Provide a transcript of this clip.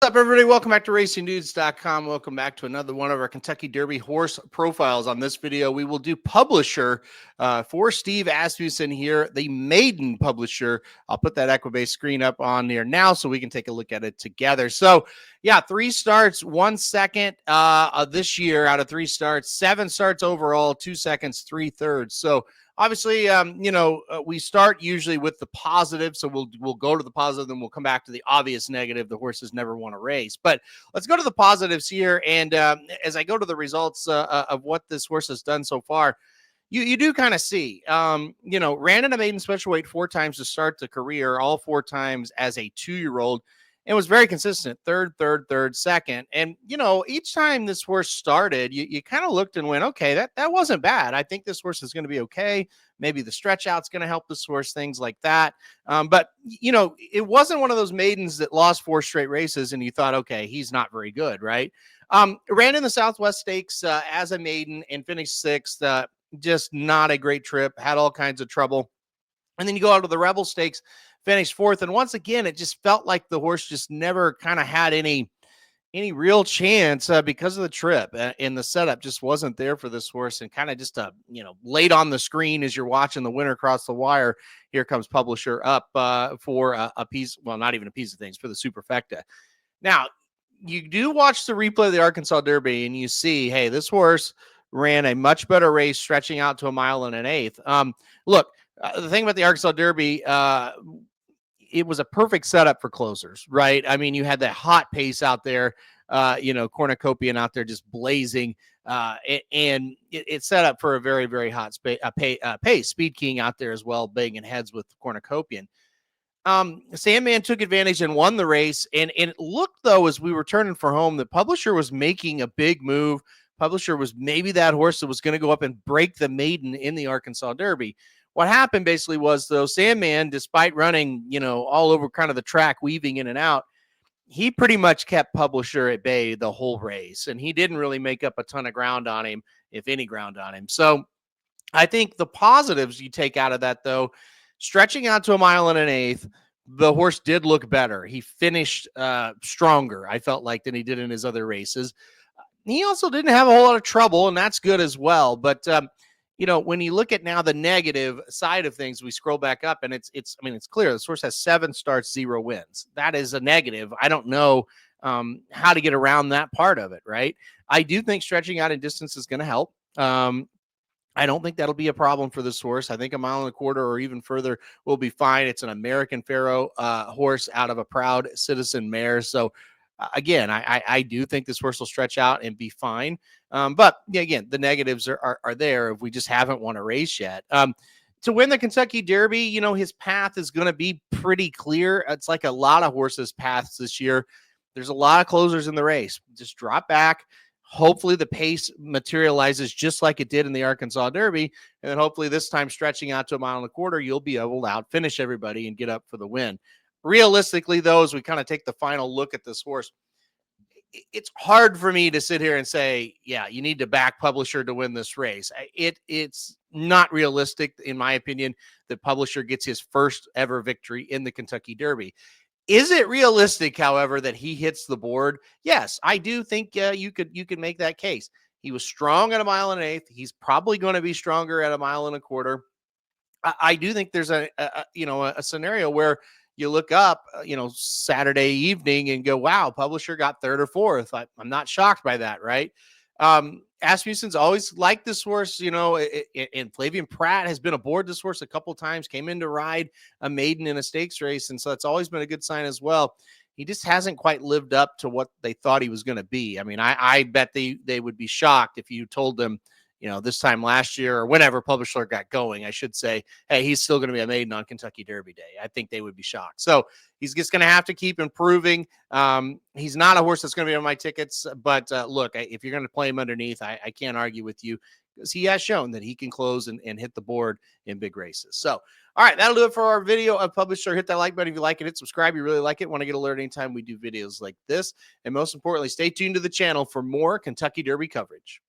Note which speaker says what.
Speaker 1: What's up, everybody? Welcome back to RacingDudes.com. Welcome back to another one of our Kentucky Derby horse profiles. On this video, we will do publisher for Steve Asmussen here, the maiden publisher. I'll put that Equibase screen up on there now so we can take a look at it together. So, yeah, 3 starts, 1 second this year out of 3 starts, 7 starts overall, 2 seconds, 3 thirds. So, obviously, we start usually with the positive, so we'll go to the positive, then we'll come back to the obvious negative. The horses never won a race, but let's go to the positives here. And as I go to the results of what this horse has done so far, you do kind of see, ran in a maiden special weight 4 times to start the career, all 4 times as a 2-year-old. And was very consistent, third, second. And, each time this horse started, you kind of looked and went, okay, that wasn't bad. I think this horse is going to be okay. Maybe the stretch out's going to help this horse, things like that. But, it wasn't one of those maidens that lost 4 straight races and you thought, okay, he's not very good, right? Ran in the Southwest Stakes as a maiden and finished 6th. Just not a great trip, had all kinds of trouble. And then you go out to the Rebel Stakes, finished 4th. And once again, it just felt like the horse just never kind of had any real chance because of the trip. And the setup just wasn't there for this horse. And kind of just, laid on the screen as you're watching the winner cross the wire. Here comes publisher up for a piece. Well, not even a piece of things, for the superfecta. Now, you do watch the replay of the Arkansas Derby and you see, hey, this horse ran a much better race stretching out to 1 1/8 miles. Look, the thing about the Arkansas Derby, it was a perfect setup for closers, right? I mean, you had that hot pace out there, cornucopian out there just blazing, and it set up for a very, very hot pace. Speed King out there as well, banging heads with cornucopian. Sandman took advantage and won the race, and it looked, though, as we were turning for home, the publisher was making a big move. Publisher was maybe that horse that was going to go up and break the maiden in the Arkansas Derby. What happened basically was, though, Sandman, despite running, all over kind of the track, weaving in and out, he pretty much kept Publisher at bay the whole race, and he didn't really make up a ton of ground on him, if any ground on him. So I think the positives you take out of that, though, stretching out to 1 1/8 miles, the horse did look better. He finished stronger, I felt like, than he did in his other races. He also didn't have a whole lot of trouble, and that's good as well. But, when you look at now the negative side of things, we scroll back up and it's clear. The horse has 7 starts, 0 wins. That is a negative. I don't know how to get around that part of it, right? I do think stretching out in distance is going to help. I don't think that'll be a problem for this horse. I think 1 1/4 miles or even further will be fine. It's an American Pharoah horse out of a Proud Citizen mare. So, again, I do think this horse will stretch out and be fine. But again, the negatives are there if we just haven't won a race yet. To win the Kentucky Derby, his path is going to be pretty clear. It's like a lot of horses' paths this year. There's a lot of closers in the race. Just drop back. Hopefully the pace materializes just like it did in the Arkansas Derby. And then hopefully this time, stretching out to 1 1/4 miles, you'll be able to outfinish everybody and get up for the win. Realistically, though, as we kind of take the final look at this horse, it's hard for me to sit here and say, yeah, you need to back Publisher to win this race. It's not realistic, in my opinion, that Publisher gets his first ever victory in the Kentucky Derby. Is it realistic, however, that he hits the board? Yes, I do think you could make that case. He was strong at 1 1/8 miles. He's probably going to be stronger at 1 1/4 miles. I do think there's a scenario where you look up, Saturday evening and go, wow, Publisher got 3rd or 4th. I'm not shocked by that, right? Asmussen's always liked this horse, and Flavian Pratt has been aboard this horse a couple times, came in to ride a maiden in a stakes race, and so that's always been a good sign as well. He just hasn't quite lived up to what they thought he was going to be. I mean, I bet they would be shocked if you told them, this time last year or whenever Publisher got going, I should say, hey, he's still going to be a maiden on Kentucky Derby Day. I think they would be shocked. So he's just going to have to keep improving. He's not a horse that's going to be on my tickets, but look, if you're going to play him underneath, I can't argue with you, because he has shown that he can close and hit the board in big races. So, all right, that'll do it for our video of Publisher. Hit that like button if you like it. Hit subscribe. You really like it. Want to get alert anytime we do videos like this. And most importantly, stay tuned to the channel for more Kentucky Derby coverage.